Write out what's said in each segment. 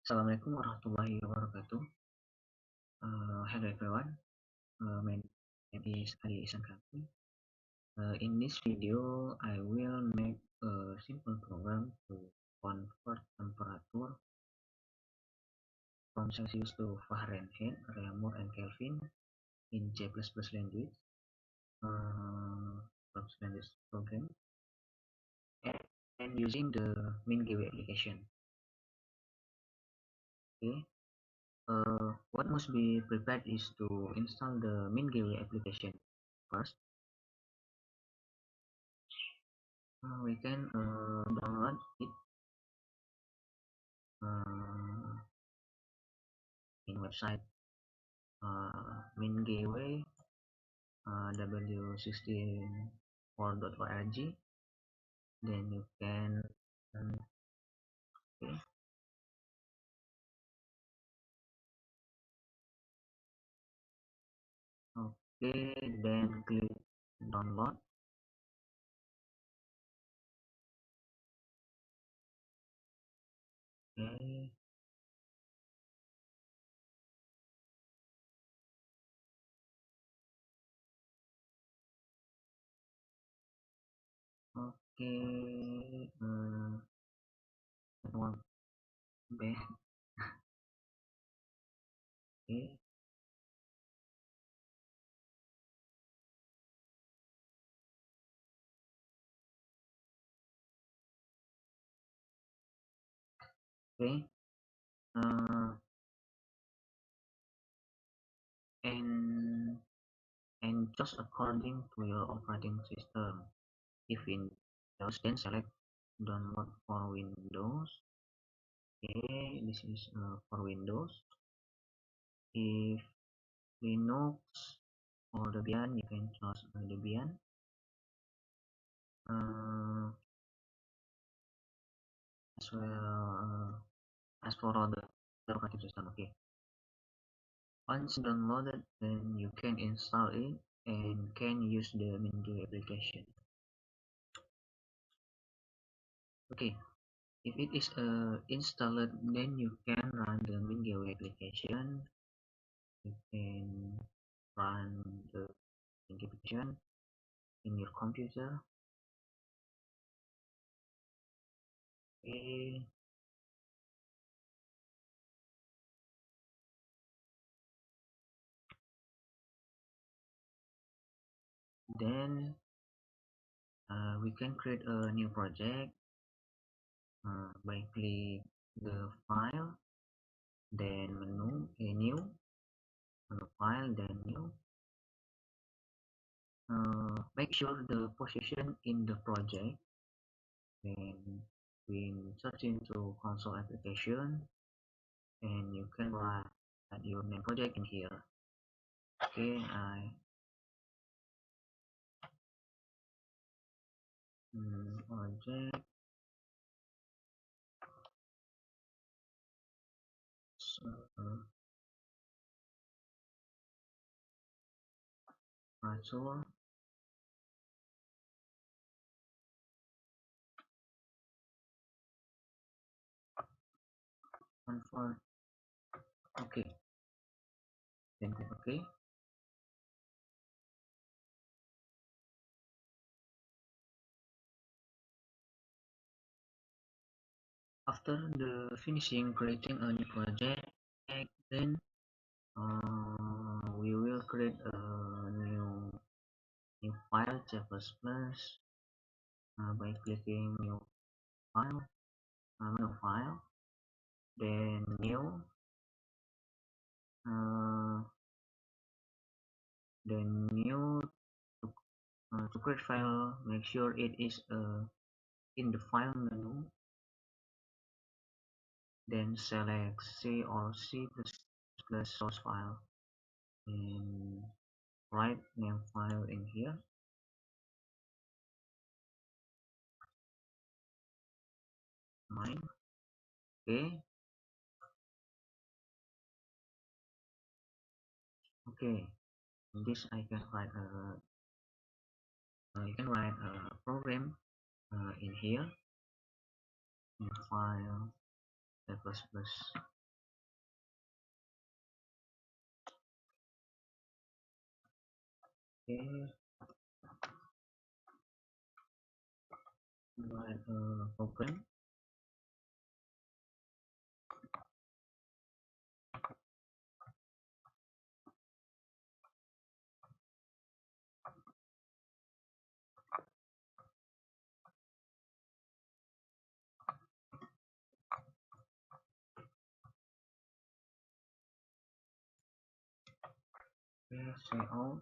Assalamualaikum warahmatullahi wabarakatuh. Hello everyone. My name is Adi Isankrati. In this video, I will make a simple program to convert temperature from Celsius to Fahrenheit, Reaumur, and Kelvin in C++ language. Language program and using the MinGW application. Okay. What must be prepared is to install the MinGW application first. We can download it in website MinGW w64.org. Then you can okay, then click download. Okay, okay, one back. Okay, okay, uh, and just according to your operating system. If Windows, then select download for Windows. Okay, this is for Windows. If Linux or Debian, you can choose Debian. As well as for other operating system. Okay, once downloaded, then you can install it and can use the MinGW application. Okay, if it is installed, then you can run the MinGW application. You can run the MinGW application in your computer. Okay, then we can create a new project by click the file, then menu, new, file, then new. Make sure the position in the project, then we search into console application, and you can write your name project in here. Okay, I project password convert. Okay, then click OK. After the finishing creating a new project, then we will create a new file C++ by clicking new file, then new, then new to create file. Make sure it is in the file menu. Then select C or C++ source file and write name file in here. Mine. Okay. Okay. In this I can write you can write a program in here in file C++. Okay, write a program. Okay, say out.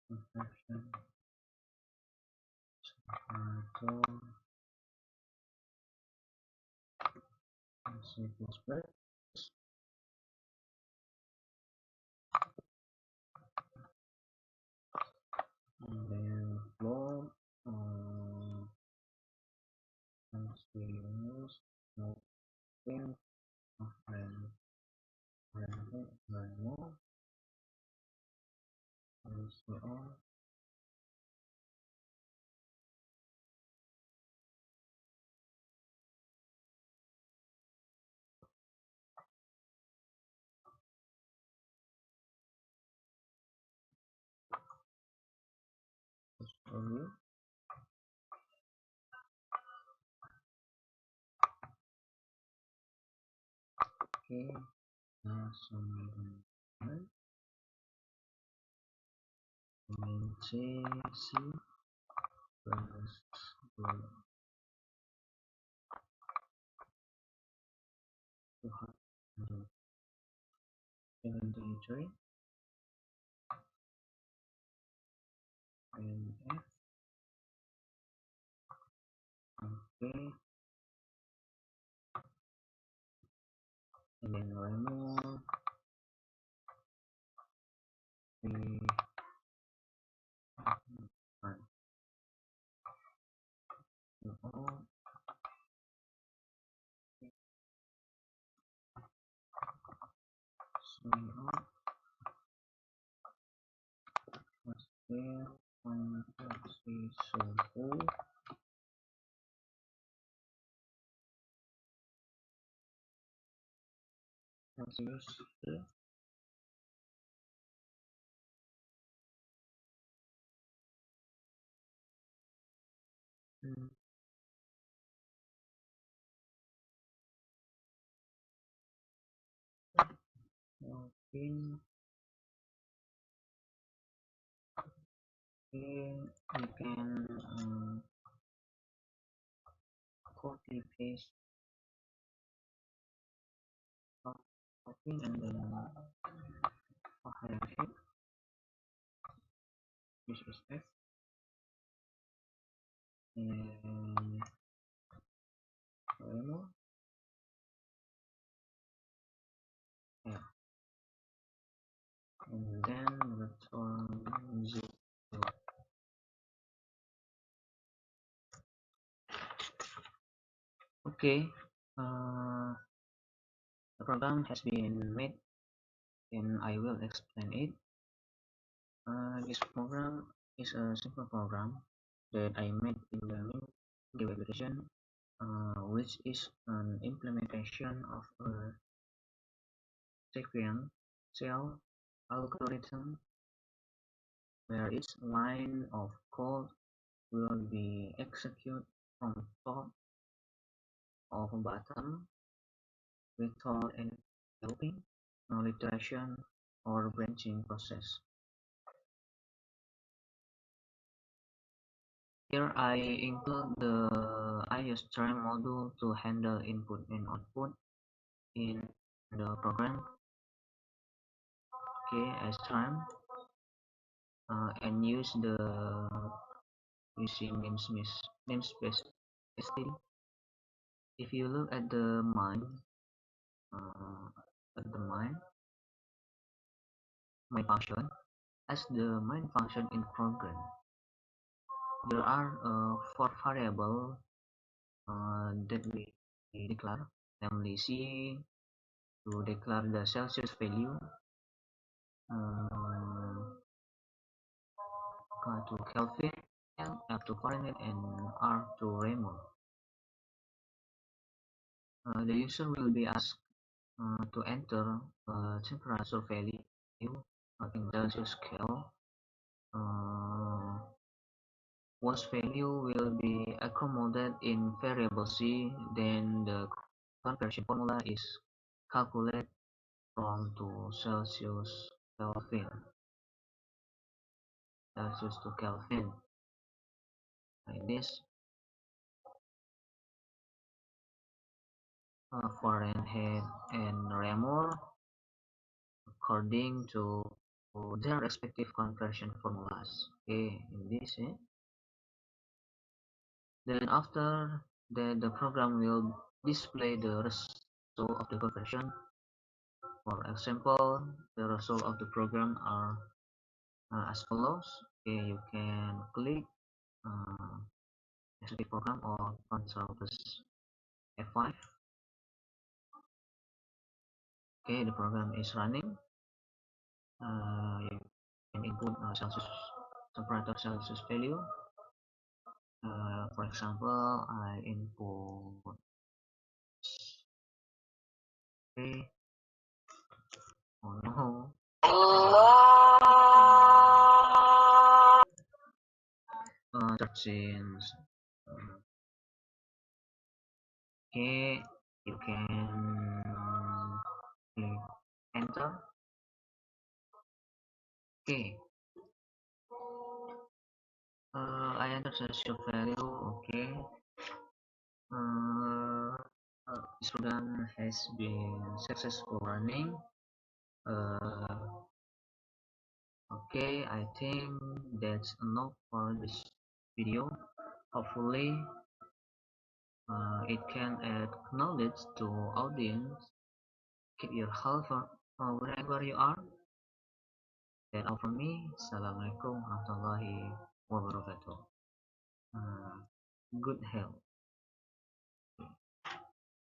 Infection. So C++. And then floor. Continuous. Nothing. Offline. More. LCO. Story. Okay. Some C plus two hundred 73 and F. Okay, and then remove the one all so all was there on the so all was used here. Mm, okay, okay, we can copy paste copy and then highlight it. This is F and remove. Yeah, and then return 0. Okay, uh, the program has been made and I will explain it. This program is a simple program that I made in the main web application, which is an implementation of a sequential algorithm where each line of code will be executed from top of bottom without any looping, no iteration, or branching process. Here I include the IOStream module to handle input and output in the program. Okay, IOStream and use the using namespace st. If you look at the uh, main function as the main function in program, there are four variables that we declare, namely C to declare the Celsius value, to Kelvin F to Fahrenheit, and R to Raymond. The user will be asked to enter a temperature value in Celsius scale. Once value will be accommodated in variable C, then the conversion formula is calculated from to Celsius to Kelvin. Like this, Fahrenheit and Raymond according to their respective conversion formulas. Okay, in this, then after that the program will display the result of the conversion. For example, the result of the program are as follows. Okay, you can click uh, execute program or Ctrl plus F5. Okay, the program is running. You can input Celsius temperature Celsius value. For example, I input okay. Oh no. Searching. Okay, you can click enter. Okay, I enter the value. Okay, uh, this program has been successful running. Uh, okay, I think that's enough for this video. Hopefully, it can add knowledge to audience. Keep your health wherever you are. That's all from me. Assalamualaikum warahmatullahi wabarakatuh. Good health.